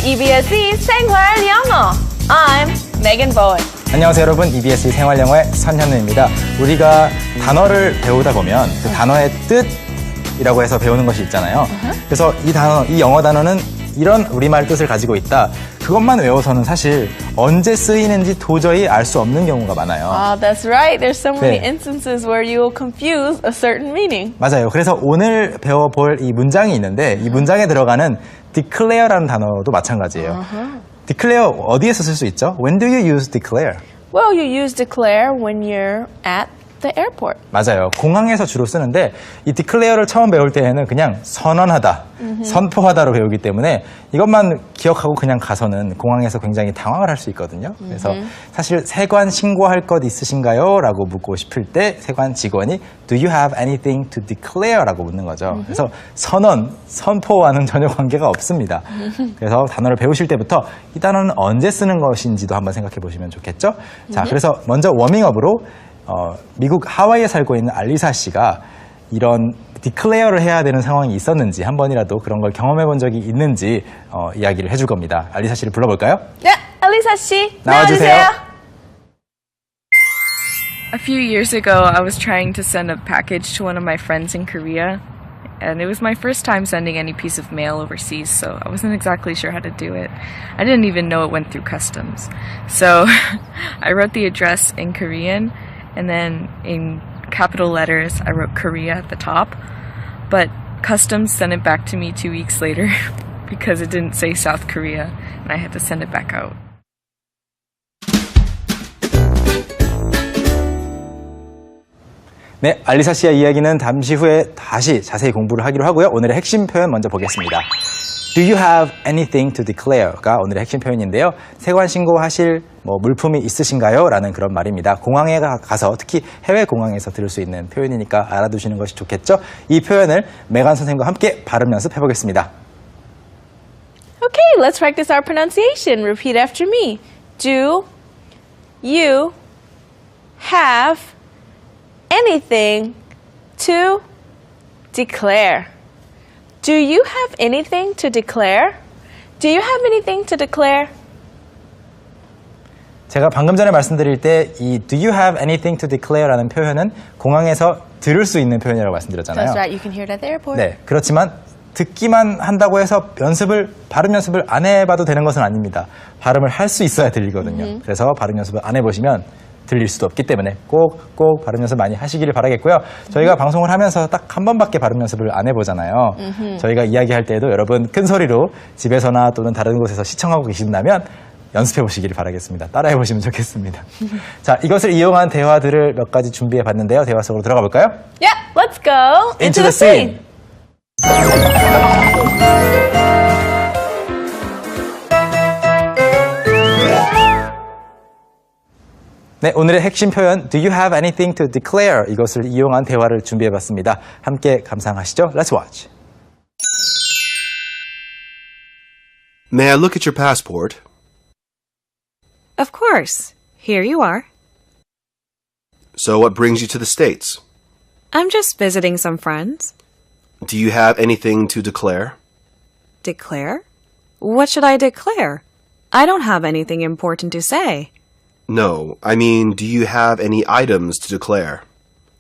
EBSC 생활 영어. I'm Megan Bowen. 안녕하세요 여러분, EBSC 생활영어의 선현우입니다. 우리가 단어를 배우다 보면 그 단어의 뜻이라고 해서 배우는 것이 있잖아요. 그래서 이 영어 단어는 이런 우리말 뜻을 가지고 있다. 그것만 외워서는 사실 언제 쓰이는지 도저히 알 수 없는 경우가 많아요. That's right. There's so many 네. instances where you will confuse a certain meaning. 맞아요. 그래서 오늘 배워볼 이 문장이 있는데 이 문장에 들어가는 declare라는 단어도 마찬가지예요. declare 어디에서 쓸 수 있죠? When do you use declare? Well, you use declare when you're at the airport. 맞아요. 공항에서 주로 쓰는데 이 declare를 처음 배울 때에는 그냥 선언하다, 선포하다로 배우기 때문에 이것만 기억하고 그냥 가서는 공항에서 굉장히 당황을 할 수 있거든요. 그래서 사실 세관 신고할 것 있으신가요? 라고 묻고 싶을 때 세관 직원이 Do you have anything to declare? 라고 묻는 거죠. 그래서 선언, 선포와는 전혀 관계가 없습니다. 그래서 단어를 배우실 때부터 이 단어는 언제 쓰는 것인지도 한번 생각해 보시면 좋겠죠. 자, 그래서 먼저 워밍업으로 미국 하와이에 살고 있는 알리사 씨가 이런 디클레어를 해야 되는 상황이 있었는지 한 번이라도 그런 걸 경험해 본 적이 있는지 이야기를 해줄 겁니다. 알리사 씨를 불러볼까요? 네, 알리사 씨 나와주세요. A few years ago, I was trying to send a package to one of my friends in Korea, and it was my first time sending any piece of mail overseas, so I wasn't exactly sure how to do it. I didn't even know it went through customs. So I wrote the address in Korean, and then in capital letters, I wrote Korea at the top, but customs sent it back to me 2 weeks later because it didn't say South Korea, and I had to send it back out. 네, 알리사 씨의 이야기는 잠시 후에 다시 자세히 공부를 하기로 하고요. 오늘의 핵심 표현 먼저 보겠습니다. Do you have anything to declare가 오늘의 핵심 표현인데요. 세관 신고하실 물품이 있으신가요? 라는 그런 말입니다. 공항에 가서 특히 해외 공항에서 들을 수 있는 표현이니까 알아두시는 것이 좋겠죠. 이 표현을 메간 선생님과 함께 발음 연습해 보겠습니다. Okay, let's practice our pronunciation. Repeat after me. Do you have anything to declare? Do you have anything to declare? Do you have anything to declare? 제가 방금 전에 말씀드릴 때 이 Do you have anything to declare라는 표현은 공항에서 들을 수 있는 표현이라고 말씀드렸잖아요. That's right. You can hear it at the airport. 네, 그렇지만 듣기만 한다고 해서 발음 연습을 안 해봐도 되는 것은 아닙니다. 발음을 할 수 있어야 들리거든요. 그래서 발음 연습을 안 해보시면 들릴 수도 없기 때문에 꼭 발음 연습 많이 하시기를 바라겠고요. 저희가 방송을 하면서 딱 한 번밖에 발음 연습을 안 해보잖아요. 저희가 이야기할 때에도 여러분 큰 소리로 집에서나 또는 다른 곳에서 시청하고 계신다면 연습해 보시기를 바라겠습니다. 따라해 보시면 좋겠습니다. 자, 이것을 이용한 대화들을 몇 가지 준비해 봤는데요. 대화 속으로 들어가 볼까요? Yeah, let's go Into the scene. 네, 오늘의 핵심 표현 Do you have anything to declare? 이것을 이용한 대화를 준비해봤습니다. 함께 감상하시죠. Let's watch. May I look at your passport? Of course. Here you are. So what brings you to the States? I'm just visiting some friends. Do you have anything to declare? Declare? What should I declare? I don't have anything important to say. No, I mean, do you have any items to declare?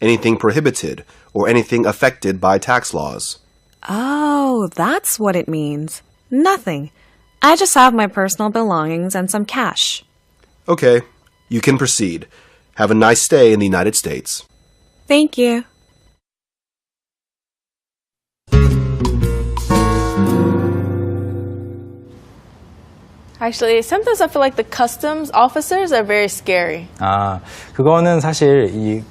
Anything prohibited or anything affected by tax laws? Oh, that's what it means. Nothing. I just have my personal belongings and some cash. Okay, you can proceed. Have a nice stay in the United States. Thank you. Actually, sometimes I feel like the customs officers are very scary. 그거는 사실 이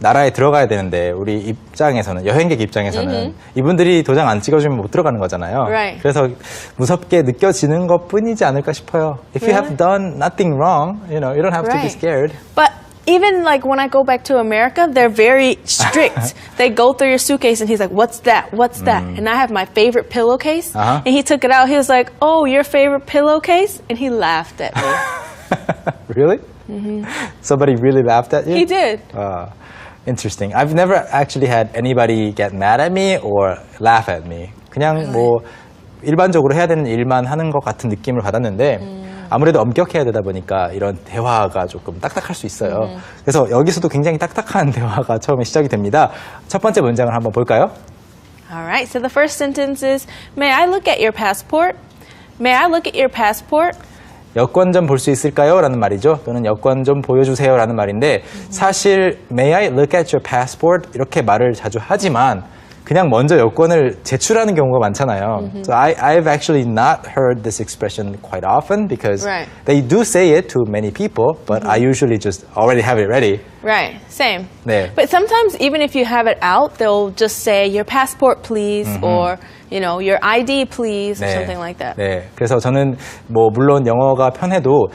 나라에 들어가야 되는데 우리 입장에서는 여행객 입장에서는 이분들이 도장 안 찍어주면 못 들어가는 거잖아요. Right. 그래서 무섭게 느껴지는 것뿐이지 않을까 싶어요. If you have done nothing wrong, you don't have to be Right. scared. But even like when I go back to America, they're very strict. They go through your suitcase and he's like, what's that? What's that? And I have my favorite pillowcase. And he took it out. He was like, oh, your favorite pillowcase? And he laughed at me. Really? Somebody really laughed at you? He did. Interesting. I've never actually had anybody get mad at me or laugh at me. 그냥 일반적으로 해야 되는 일만 하는 것 같은 느낌을 받았는데 아무래도 엄격해야 되다 보니까 이런 대화가 조금 딱딱할 수 있어요. 그래서 여기서도 굉장히 딱딱한 대화가 처음에 시작이 됩니다. 첫 번째 문장을 한번 볼까요? All right, so the first sentence is, May I look at your passport? May I look at your passport? 여권 좀 볼 수 있을까요? 라는 말이죠. 또는 여권 좀 보여주세요 라는 말인데 사실 May I look at your passport? 이렇게 말을 자주 하지만 그냥 먼저 여권을 제출하는 경우가 많잖아요. So I've actually not heard this expression quite often because Right. they do say it to many people, but I usually just already have it ready. Right, same. 네. But sometimes even if you have it out, they'll just say your passport please or your ID please or something like that. 네. 그래서 저는 뭐 물론 영어가 편해도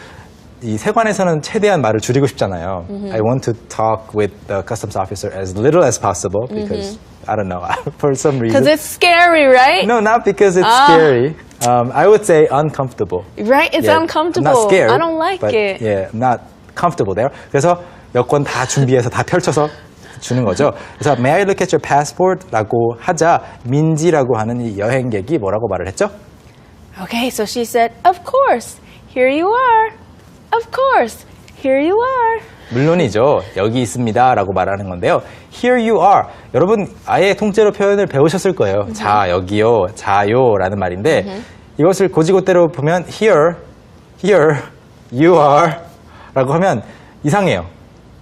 이 세관에서는 최대한 말을 줄이고 싶잖아요. I want to talk with the customs officer as little as possible because I don't know for some reason. Because it's scary, right? No, not because it's scary. I would say uncomfortable. Right? It's Yeah, uncomfortable. I'm not scared. I don't like but, it. Yeah, I'm not comfortable there. 그래서 여권 다 준비해서 다 펼쳐서 주는 거죠. 그래서 May I look at your passport?라고 하자 민지라고 하는 이 여행객이 뭐라고 말을 했죠? Okay, so she said, Of course, here you are. Of course, here you are. 물론이죠. 여기 있습니다. 라고 말하는 건데요. Here you are. 여러분 아예 통째로 표현을 배우셨을 거예요. 자, 여기요. 자요. 라는 말인데 이것을 고지고대로 보면 here, you are 라고 하면 이상해요.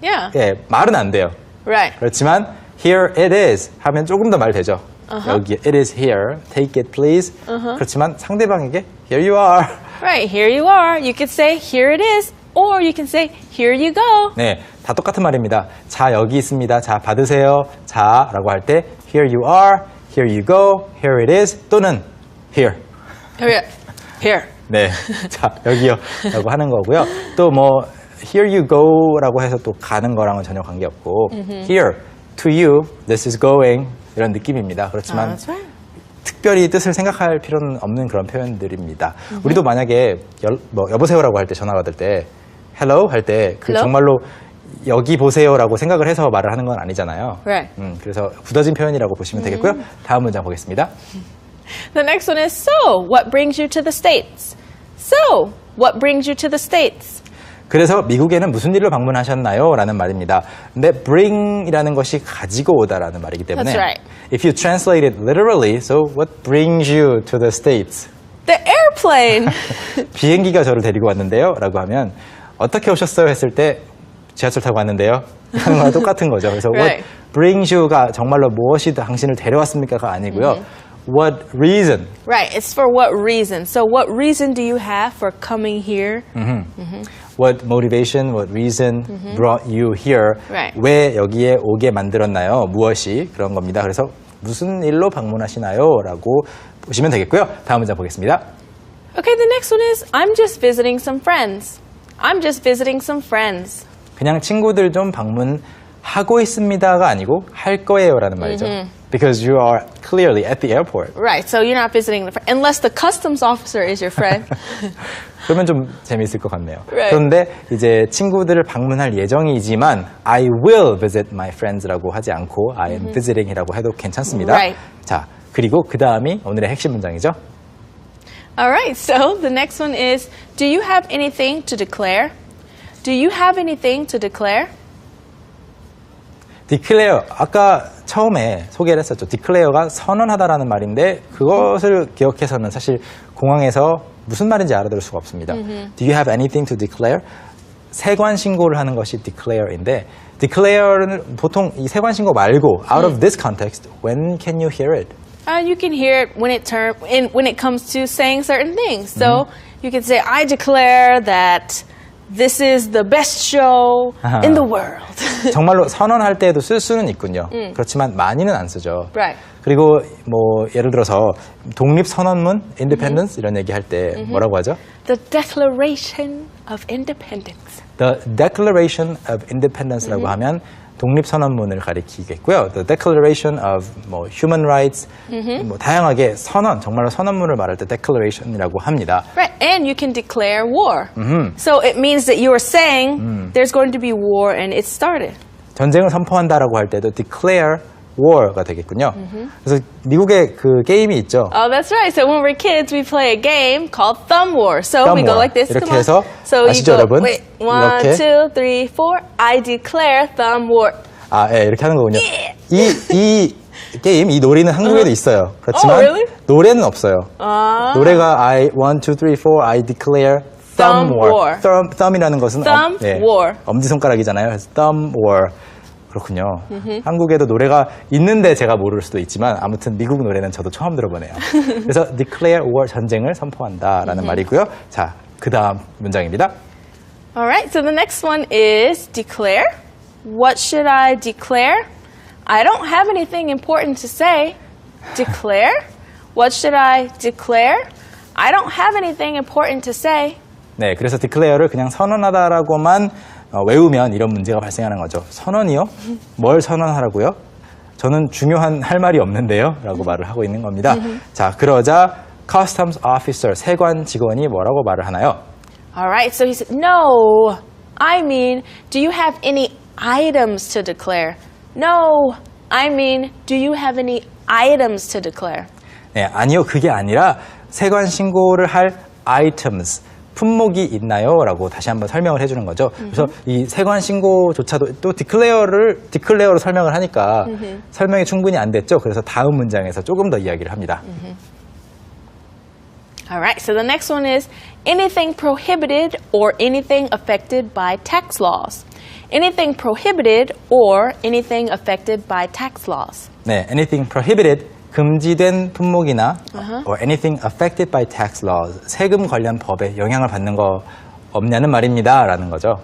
Yeah, 예, 말은 안 돼요. right. 그렇지만 here it is 하면 조금 더 말 되죠. 여기 it is here. Take it please. 그렇지만 상대방에게 here you are. Right, here you are. You could say, here it is. Or you can say, here you go. 네, 다 똑같은 말입니다. 자, 여기 있습니다. 자, 받으세요. 자, 라고 할 때 here you are, here you go, here it is 또는 here. Here. 네, 자, 여기요. 라고 하는 거고요. 또 뭐 here you go 라고 해서 또 가는 거랑은 전혀 관계없고 here, to you, this is going 이런 느낌입니다. 그렇지만 That's right. 특별히 뜻을 생각할 필요는 없는 그런 표현들입니다. 우리도 만약에 여보세요라고 할 때 전화 받을 때 hello 할 때 그 Hello? 정말로 여기 보세요라고 생각을 해서 말을 하는 건 아니잖아요. Right. 그래서 굳어진 표현이라고 보시면 되겠고요. 다음 문장 보겠습니다. The next one is, so, what brings you to the States? So, what brings you to the States? 그래서 미국에는 무슨 일로 방문하셨나요? 라는 말입니다. 근데 bring이라는 것이 가지고 오다라는 말이기 때문에 That's right. if you translate it literally, so what brings you to the States? The airplane. 비행기가 저를 데리고 왔는데요. 라고 하면 어떻게 오셨어요? 했을 때 지하철 타고 왔는데요. 하는 거랑 똑같은 거죠. 그래서 Right. what brings you가 정말로 무엇이 당신을 데려왔습니까가 아니고요. What reason? Right, it's for what reason. So what reason do you have for coming here? What motivation, what reason brought you here? Right. 왜 여기에 오게 만들었나요? 무엇이? 그런 겁니다. 그래서 무슨 일로 방문하시나요? 라고 보시면 되겠고요. 다음 문장 보겠습니다. Okay, the next one is, I'm just visiting some friends. I'm just visiting some friends. 그냥 친구들 좀 방문하고 있습니다가 아니고 할 거예요라는 말이죠. Because you are clearly at the airport. Right, so you're not visiting the friend, unless the customs officer is your friend. 그러면 좀 재미있을 것 같네요. Right. 그런데 이제 친구들을 방문할 예정이지만 I will visit my friends라고 하지 않고 I am visiting이라고 해도 괜찮습니다. Right. 자, 그리고 그 다음이 오늘의 핵심 문장이죠. Alright, so the next one is, do you have anything to declare? Do you have anything to declare? declare, 아까 처음에 소개를 했었죠. declare가 선언하다라는 말인데 그것을 기억해서는 사실 공항에서 무슨 말인지 알아들을 수가 없습니다. Do you have anything to declare? 세관 신고를 하는 것이 declare인데 declare는 보통 이 세관 신고 말고 out of this context, when can you hear it? You can hear it when it comes to saying certain things. So you can say, I declare that this is the best show in the world. 정말로 선언할 때에도 쓸 수는 있군요. 그렇지만 많이는 안 쓰죠. Right. 그리고 뭐 예를 들어서 독립선언문, independence 이런 얘기할 때 뭐라고 하죠? The Declaration of Independence. The Declaration of Independence라고 하면 독립선언문을 가리키겠고요. The Declaration of 뭐 Human Rights, 뭐 다양하게 선언, 정말로 선언문을 말할 때 Declaration이라고 합니다. Right, and you can declare war. So it means that you are saying there's going to be war and it started. 전쟁을 선포한다라고 할 때도 declare war가 되겠군요. 그래서 미국에 그 게임이 있죠. Oh, that's right. So when we're kids, we play a game called Thumb War. So Thumb we go War. like this. 이렇게 Come on. 해서 So you 아시죠, go. 여러분? Wait, 1, 이렇게. 2, 3, 4. I declare Thumb War. 아, 예, 이렇게 하는 거군요. 이 게임, 이 놀이는 한국에도 있어요. 그렇지만 Oh, really? 노래는 없어요. 아. 노래가 I 1, 2, 3, 4, I declare thumb Thumb war. war. thumb이라는 것은 Thumb war. 엄지손가락이잖아요. 그래서 thumb war. 그렇군요. 한국에도 노래가 있는데 제가 모를 수도 있지만 아무튼 미국 노래는 저도 처음 들어보네요. 그래서 declare war, 전쟁을 선포한다라는 말이고요. 자, 그 다음 문장입니다. All right. So the next one is declare. What should I declare? I don't have anything important to say. Declare. What should I declare? I don't have anything important to say. 네, 그래서 declare를 그냥 선언하다라고만 외우면 이런 문제가 발생하는 거죠. 선언이요? 뭘 선언하라고요? 저는 중요한 할 말이 없는데요? 라고 말을 하고 있는 겁니다. 자, 그러자 customs officer, 세관 직원이 뭐라고 말을 하나요? All right. So he said, no. I mean, do you have any items to declare? No. I mean, do you have any items to declare? 네, 아니요. 그게 아니라 세관 신고를 할 items, 품목이 있나요? 라고 다시 한번 설명을 해주는 거죠. 그래서 이 세관 신고조차도 또 declare로 설명을 하니까 설명이 충분히 안 됐죠. 그래서 다음 문장에서 조금 더 이야기를 합니다. All right. So the next one is anything prohibited or anything affected by tax laws. Anything prohibited or anything affected by tax laws. 네, anything prohibited, 금지된 품목이나 or anything affected by tax laws, 세금 관련 법에 영향을 받는 거 없냐는 말입니다. 라는 거죠.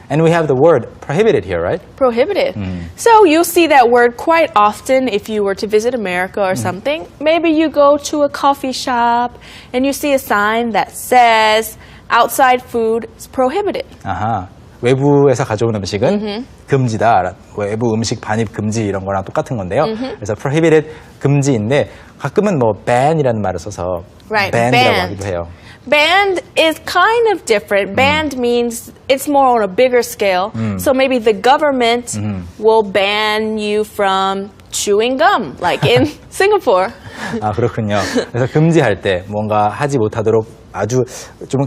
And we have the word prohibited here, right? Prohibited. So you'll see that word quite often if you were to visit America or something. Maybe you go to a coffee shop and you see a sign that says outside food is prohibited. 아하. 외부에서 가져온 음식은 금지다. 외부 음식 반입 금지 이런 거랑 똑같은 건데요. 그래서 prohibited 금지인데 가끔은 뭐 ban이라는 말을 써서 Right, banned라고 banned. 하기도 해요. Banned is kind of different. Banned means it's more on a bigger scale. So maybe the government will ban you from chewing gum, like in Singapore. 아, 그렇군요. 그래서 금지할 때 뭔가 하지 못하도록 아주 좀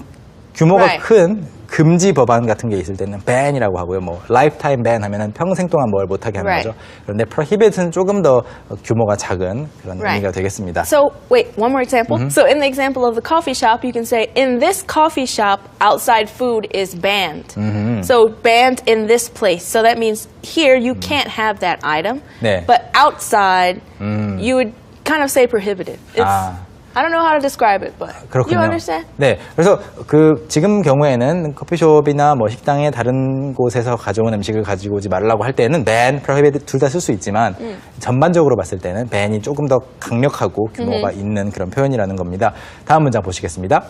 규모가 Right. 큰 금지 법안 같은 게 있을 때는 ban이라고 하고요. 뭐 lifetime ban 하면은 평생 동안 뭘 못하게 하는 Right. 거죠. 그런데 prohibit은 조금 더 규모가 작은 그런 Right. 의미가 되겠습니다. So, wait, one more example. So, in the example of the coffee shop, you can say, in this coffee shop, outside food is banned. So, banned in this place. So, that means here you can't have that item. 네. But outside, you would kind of say prohibited. It's, 아. I don't know how to describe it, but 그렇군요. you understand? 네, 그래서 그 지금 경우에는 커피숍이나 뭐 식당에 다른 곳에서 가져온 음식을 가지고 오지 말라고 할 때는 ban, prohibit 둘 다 쓸 수 있지만 전반적으로 봤을 때는 ban이 조금 더 강력하고 규모가 있는 그런 표현이라는 겁니다. 다음 문장 보시겠습니다.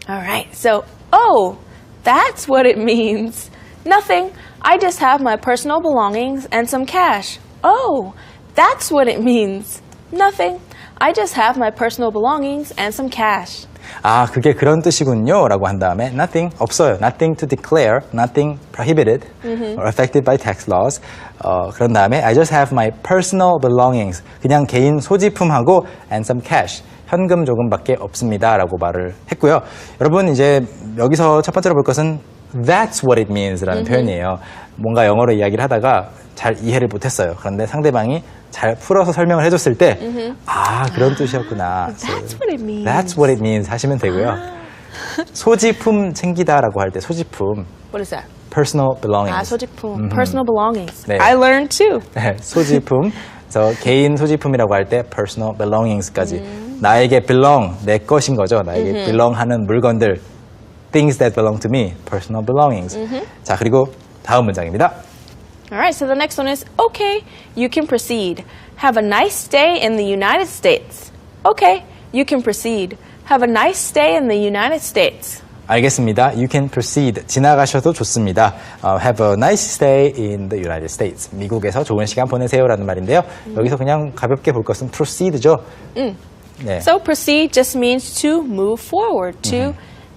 All right. So, oh, that's what it means. Nothing. I just have my personal belongings and some cash. Oh, that's what it means. Nothing. I just have my personal belongings and some cash. 아, 그게 그런 뜻이군요. 라고 한 다음에 nothing, 없어요. nothing to declare, nothing prohibited or affected by tax laws. 그런 다음에 I just have my personal belongings. 그냥 개인 소지품하고 and some cash. 현금 조금밖에 없습니다. 라고 말을 했고요. 여러분 이제 여기서 첫 번째로 볼 것은 That's what it means 라는 표현이에요. 뭔가 영어로 이야기를 하다가 잘 이해를 못했어요. 그런데 상대방이 잘 풀어서 설명을 해줬을 때 아, 그런 뜻이었구나. That's what it means. That's what it means 하시면 되고요. 소지품 챙기다라고 할 때 소지품, What is that? personal belongings. 아, 소지품. Personal belongings. 네. I learned too. 네, 소지품. 그래서 개인 소지품이라고 할 때 personal belongings까지 나에게 belong, 내 것인 거죠. 나에게 belong하는 물건들, things that belong to me, personal belongings. 자, 그리고 다음 문장입니다. All right, so the next one is, okay, you can proceed. Have a nice stay in the United States. Okay, you can proceed. Have a nice stay in the United States. 알겠습니다. You can proceed. 지나가셔도 좋습니다. Have a nice stay in the United States. 미국에서 좋은 시간 보내세요라는 말인데요. 여기서 그냥 가볍게 볼 것은 proceed죠. 네. So proceed just means to move forward, to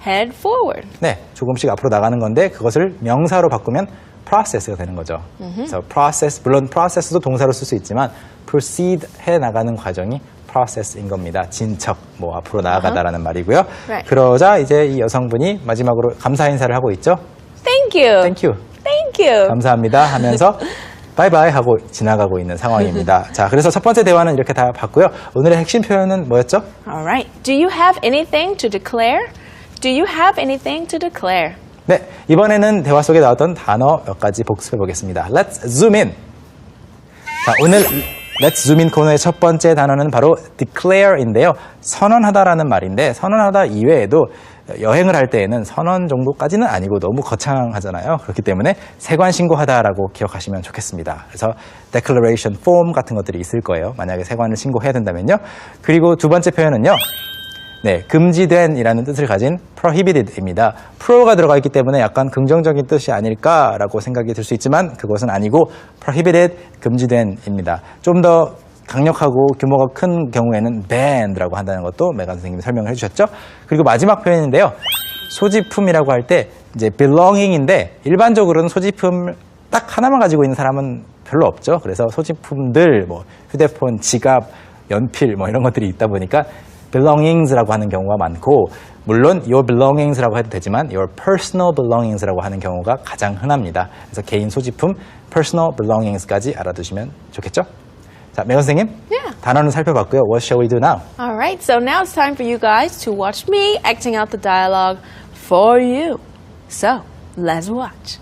head forward. 네, 조금씩 앞으로 나가는 건데 그것을 명사로 바꾸면 process가 되는 거죠. 그래서 process, 물론 process도 동사로 쓸 수 있지만 proceed 해 나가는 과정이 process인 겁니다. 진척, 뭐 앞으로 나아가다라는 말이고요. Right. 그러자 이제 이 여성분이 마지막으로 감사 인사를 하고 있죠. Thank you. Thank you. Thank you. 감사합니다 하면서 바이바이 하고 지나가고 있는 상황입니다. 자, 그래서 첫 번째 대화는 이렇게 다 봤고요. 오늘의 핵심 표현은 뭐였죠? All right. Do you have anything to declare? Do you have anything to declare? 네, 이번에는 대화 속에 나왔던 단어 몇 가지 복습해 보겠습니다. Let's zoom in. 자, 오늘 Let's zoom in 코너의 첫 번째 단어는 바로 declare인데요. 선언하다라는 말인데 선언하다 이외에도 여행을 할 때에는 선언 정도까지는 아니고 너무 거창하잖아요. 그렇기 때문에 세관 신고하다라고 기억하시면 좋겠습니다. 그래서 declaration form 같은 것들이 있을 거예요. 만약에 세관을 신고해야 된다면요. 그리고 두 번째 표현은요. 네, 금지된이라는 뜻을 가진 prohibited입니다. pro가 들어가 있기 때문에 약간 긍정적인 뜻이 아닐까라고 생각이 들 수 있지만 그것은 아니고 prohibited, 금지된입니다. 좀 더 강력하고 규모가 큰 경우에는 banned라고 한다는 것도 메간 선생님이 설명을 해주셨죠. 그리고 마지막 표현인데요. 소지품이라고 할 때 이제 belonging인데 일반적으로는 소지품 딱 하나만 가지고 있는 사람은 별로 없죠. 그래서 소지품들, 뭐 휴대폰, 지갑, 연필 뭐 이런 것들이 있다 보니까 belongings라고 하는 경우가 많고 물론 your belongings라고 해도 되지만 your personal belongings라고 하는 경우가 가장 흔합니다. 그래서 개인 소지품, personal belongings까지 알아두시면 좋겠죠? 자, 메건 선생님, Yeah. 단어는 살펴봤고요. What shall we do now? All right. So now it's time for you guys to watch me acting out the dialogue for you. So let's watch.